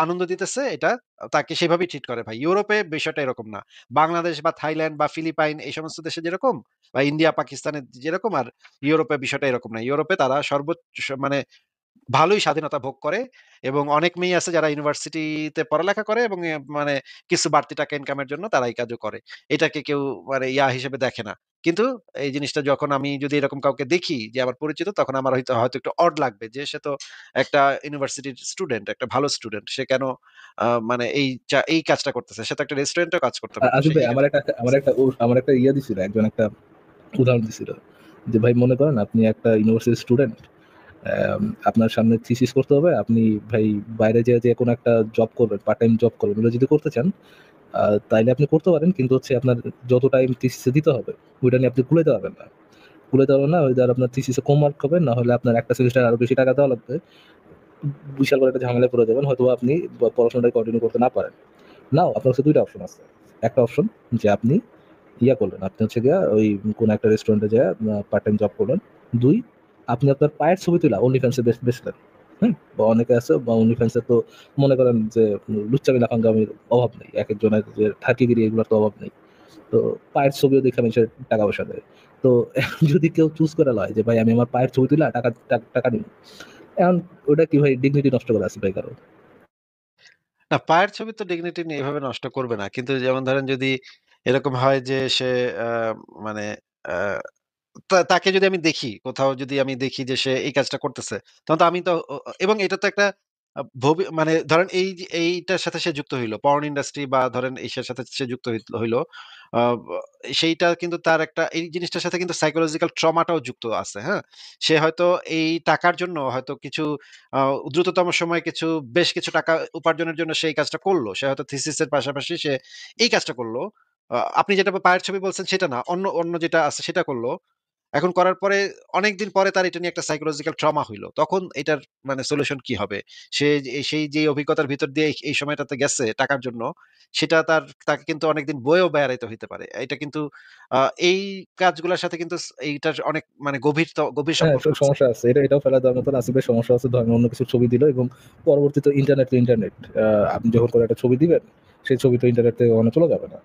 আনন্দ দিতেছে। এটা তাকে সেভাবেই ট্রিট করে ভাই। ইউরোপে বিষয়টা এরকম না। বাংলাদেশ বা থাইল্যান্ড বা ফিলিপাইন এই সমস্ত দেশে যেরকম, বা ইন্ডিয়া পাকিস্তানে যেরকম, আর ইউরোপে বিষয়টা এরকম না। ইউরোপে তারা সর্বোচ্চ মানে ভালোই স্বাধীনতা ভোগ করে এবং অনেক মেয়ে আছে যারা ইউনিভার্সিটিতে পড়ালেখা করে এবং মানে কিছু বাড়তি টাকা ইনকামের জন্য তারা এই কাজও করে। এটাকে কেউ মানে ইয়া হিসেবে দেখে না। কিন্তু এই জিনিসটা যখন আমি যদি এরকম কাউকে দেখি যে আমার পরিচিত, তখন আমার হয়তো হয়তো একটু অড লাগবে যে সে তো একটা ইউনিভার্সিটির স্টুডেন্ট, একটা ভালো স্টুডেন্ট। সে কেন মানে এই কাজটা করতেছে? সে তো একটা রেস্টুরেন্টেও কাজ করতে পারতো। আসিফ সে ভাই, এই আমার কাজটা একটা কেন আমার করতেছে? একটা আমার একটা ইয়া দিছিল, একজন একটা উদাহরণ দিছিল, যে ভাই মনে করেন আপনি একটা ইউনিভার্সিটি স্টুডেন্ট, আপনার সামনে থিসিস করতে হবে, আপনি ভাই বাইরে যে কোনো একটা জব করবেন, পার্ট টাইম জব করবেন, ওটা যদি করতে চান, তাইলে আপনি করতে পারেন, কিন্তু হচ্ছে আপনার যত টাইম থিসিসে দিতে হবে ওইটা নিয়ে আপনি কুলাইতে পারবেন না। ওই দ্বারা আপনার থিসিসে কম মার্ক হবে, না হলে আপনার একটা সেমিস্টার আরো বেশি টাকা দেওয়া লাগবে, বিশাল বড় একটা ঝামেলায় পড়ে যাবেন, হয়তো আপনি পড়াশোনাটা কন্টিনিউ করতে না পারেন। নাও আপনার কাছে দুইটা অপশন আছে। একটা অপশন যে আপনি ইয়া করলেন, আপনি হচ্ছে গিয়া ওই কোন একটা রেস্টুরেন্টে যায় পার্ট টাইম জব করলেন। 2, আপনি আপনার পায়ের ছবি তুলা OnlyFans ফ্যান্সে বেচলেন। বা অনেকে আছে বা OnlyFans তো মনে করেন যে লুচ্চামি লাফাঙ্গামির অভাব নেই, এক একজনের যে ঠাকিগিরি এগুলোর তো অভাব নেই। তো পায়ের ছবিও দেখে মানুষের টাকা পয়সা দেয়। তো এখন যদি কেউ চুজ করে লয় যে ভাই আমি আমার পায়ের ছবি তুলা টাকা নিব, এখন ওটা কি ভাই ডিগনিটি নষ্ট করে আছে ভাই কারো? না, পায়ের ছবি তো ডিগনিটি নিয়ে এভাবে নষ্ট করবে না। কিন্তু যেমন ধরেন যদি এরকম হয় যে সে আ মানে আ তাকে যদি আমি দেখি, কোথাও যদি আমি দেখি যে সে এই কাজটা করতেছে, তখন তো আমি তো এবং এটা তো একটা মানে ধরেন এই যে এইটার সাথে সে যুক্ত হইল। পর্ন ইন্ডাস্ট্রি বা ধরেন ইসের সাথে সে যুক্ত হইল। আ সেইটা কিন্তু তার একটা এই জিনিসটার সাথে কিন্তু সাইকোলজিক্যাল ট্রমাটাও যুক্ত আছে, হ্যাঁ? সে হয়তো এই টাকার জন্য হয়তো কিছু আ দ্রুততম সময়ে বেশ কিছু টাকা উপার্জনের জন্য সে এই কাজটা করল। সে হয়তো থিসিসের পাশাপাশি সে এই কাজটা করল। আপনি যেটা পায়ের ছবি বলছেন সেটা না। অন্য যেটা আছে সেটা করল। এখন করার পরে অনেকদিন পরে তার এটা নিয়ে একটা সাইকোলজিক্যাল ট্রমা হইল। তখন এটার মানে সলিউশন কি হবে? সেই যে অভিজ্ঞতার ভিতর দিয়ে এই সময়টাতে গেছে টাকার জন্য, সেটা তাকে কিন্তু অনেকদিন বয়েও বেড়াইতে হইতে পারে। এটা কিন্তু আ এই কাজগুলার সাথে কিন্তু এইটার অনেক মানে গভীর হ্যাঁ, সম্পর্ক আছে। সমস্যা আছে। এটাও ফেলা দেওয়ার মতো নাসিবের সমস্যা আছে। ধরেন অন্য কিছু ছবি দিল এবং পরবর্তীতে ইন্টারনেট তো ইন্টারনেট। আপনি যখন কোনো একটা ছবি দিবেন, সেই ছবি তো ইন্টারনেট থেকে কখনো চলে যাবে না।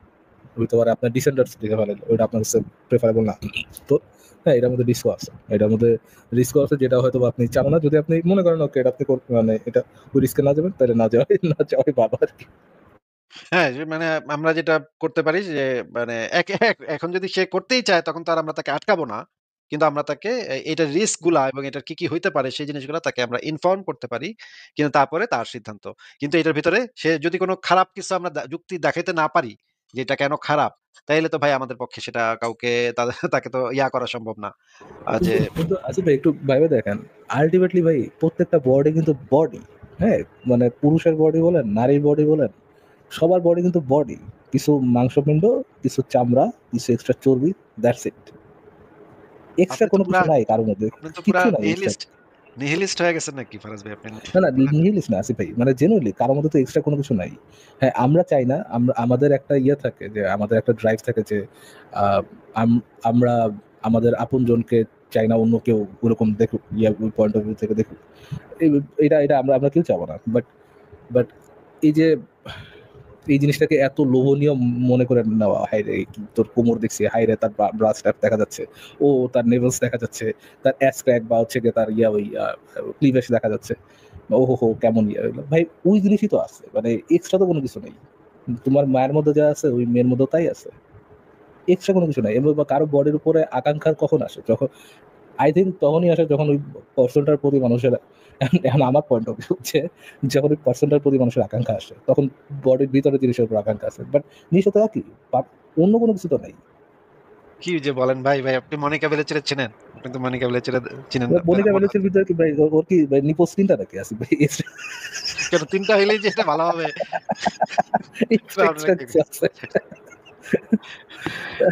হইতে পারে আপনার ডিসেন্ডার্স দেখে ফেলাইলো। ওইটা আপনার কাছে প্রেফারেবল না। তো হ্যাঁ, এটার মধ্যে রিস্কও আছে। এটার মধ্যে রিস্কও আছে, যেটা হয়তোবা আপনি চান না। যদি আপনি মনে করেন ওকে এটা আপনি মানে এটা ওই রিস্কে না যাবেন, তাহলে না যাওয়াই ভালো আরকি। হ্যাঁ, যে মানে আমরা যেটা করতে পারি যে মানে এখন যদি সে করতেই চায় তখন তো আর আমরা তাকে আটকাবো না। কিন্তু আমরা তাকে এটার রিস্ক গুলা এবং এটার কি হইতে পারে সেই জিনিসগুলা তাকে আমরা ইনফর্ম করতে পারি। কিন্তু তারপরে তার সিদ্ধান্ত। কিন্তু এটার ভিতরে সে যদি কোন খারাপ কিছু আমরা যুক্তি দেখাইতে না পারি যে এটা কেন খারাপ, তাইলে তো ভাই আমাদের পক্ষে সেটা কাউকে তাকে তো করা সম্ভব না। যে কিন্তু আসিফ ভাই একটু ভাইবে দেখেন, আল্টিমেটলি ভাই প্রত্যেকটা বডি কিন্তু বডি। হ্যাঁ? মানে পুরুষের বডি বলেন, নারীর বডি বলেন, সবার বডি কিন্তু বডি। কিছু মাংসপিণ্ড, কিছু চামড়া, কিছু এক্সট্রা চর্বি, দ্যাটস ইট। এক্সট্রা আপনি তো কোনো পুরা কিছু নাই কারো মধ্যে। আপনি তো পুরা কিচ্ছু নাই এক্সট্রা। নিহিলিস্ট হয়ে গেছেন নাকি ফারাজ ভাই আপনি? না, না, নিহিলিস্ট না আসিফ ভাই। মানে জেনুইনলি কারো মধ্যে তো এক্সট্রা কোনো কিছু নাই। হ্যাঁ, আমরা চাই না, আমাদের একটা ইয়ে থাকে যে আমাদের একটা ড্রাইভ থাকে যে আ আম আমরা আমাদের আপনজনকে চাই না অন্য কেউ ওরকম দেখুক, ওই পয়েন্ট অফ ভিউ থেকে দেখুক। এই এটা আমরা আমরা কেউ চাবো না। বাট এই যে এই জিনিসটাকে এত লোভনীয় মনে করে নেওয়া, হায়রে তোর কোমর দেখছি, হায়রে তার ব্রাস্ট দেখা যাচ্ছে, ও তার নেভেলস দেখা যাচ্ছে, তার অ্যাস ক্র্যাক বা হচ্ছে গিয়ে তার ওই ক্লিভেজ দেখা যাচ্ছে, ও হো কেমন হইলো ভাই, ওই জিনিসই তো আছে, মানে এক্সট্রা তো কোনো কিছু নেই। তোমার মায়ের মধ্যে যা আছে ওই মেয়ের মধ্যেও তাই আছে, এক্সট্রা কোনো কিছু নাই। এবং কারো বডির উপরে আকাঙ্ক্ষা কখন আসে? যখন আই থিংক তখনই আসে যখন ওই পার্সনটার প্রতি মানুষের এখন আমার পয়েন্ট অফ ভিউ হচ্ছে যখন ওই পার্সনটার প্রতি মানুষের আকাঙ্ক্ষা আসে তখন বডির ভিতরে জিনিসের উপর আকাঙ্ক্ষা আছে, বাট জিনিসটা তো একই, বাট অন্য কোনো কিছু তো নাই। কি যে বলেন ভাই আপনি মনিকা বেলেচিরে চিনেন? আপনি তো মনিকা বেলেচিরে চিনেন না বনিকা মনে ব্যালেন্সের হচ্ছে। ভিতরে কি ভাই ওর কি ভাই নিপোস তিনটা নাকি আছে ভাই? কেন ৩ টা হইলেই যে এটা ভালো হবে। এক্সট্রা এক্সট্রা কিছু আছে?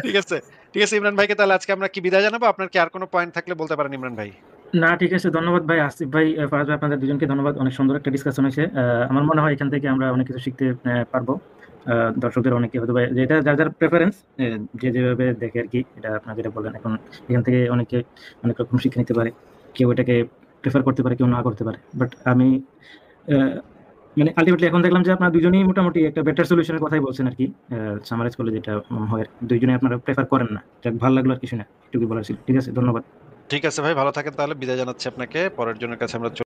ঠিক আছে। ঠিক আছে ইমরান ভাইকে তাহলে আজকে আমরা কি বিদায় জানাবো? আপনার কি আর কোন পয়েন্ট থাকলে বলতে পারেন ইমরান ভাই। না, ঠিক আছে। ধন্যবাদ ভাই আসিফ ভাই, ফারাজ ভাই, আপনাদের দুজনকে ধন্যবাদ। অনেক সুন্দর একটা ডিসকাশন হয়েছে। আমার মনে হয় এখান থেকে আমরা অনেক কিছু শিখতে পারবো। দর্শকদের অনেকে হয়তো বা যেটা যার প্রেফারেন্স, যে যেভাবে দেখে আরকি, এটা আপনারা যেটা বললেন, এখন এখান থেকে অনেকে অনেক রকম শিক্ষা নিতে পারে। কেউ এটাকে প্রেফার করতে পারে, কেউ না করতে পারে। বাট আমি মানে আল্টিমেটলি এখন দেখলাম যে আপনারা দুজনেই মোটামুটি একটা বেটার সলিউশনের কথাই বলছেন আরকি। সামারাইজ করলে যেটা হয়, দুইজনেই আপনারা প্রেফার করেন না। যাক, ভালো লাগলো আর কিছু না। এটুকুই বলার ছিল। ঠিক আছে, ধন্যবাদ। ঠিক আছে ভাই ভালো থাকেন তাহলে বিদায় জানাচ্ছি আপনাকে। পরের জনের কাছে আমরা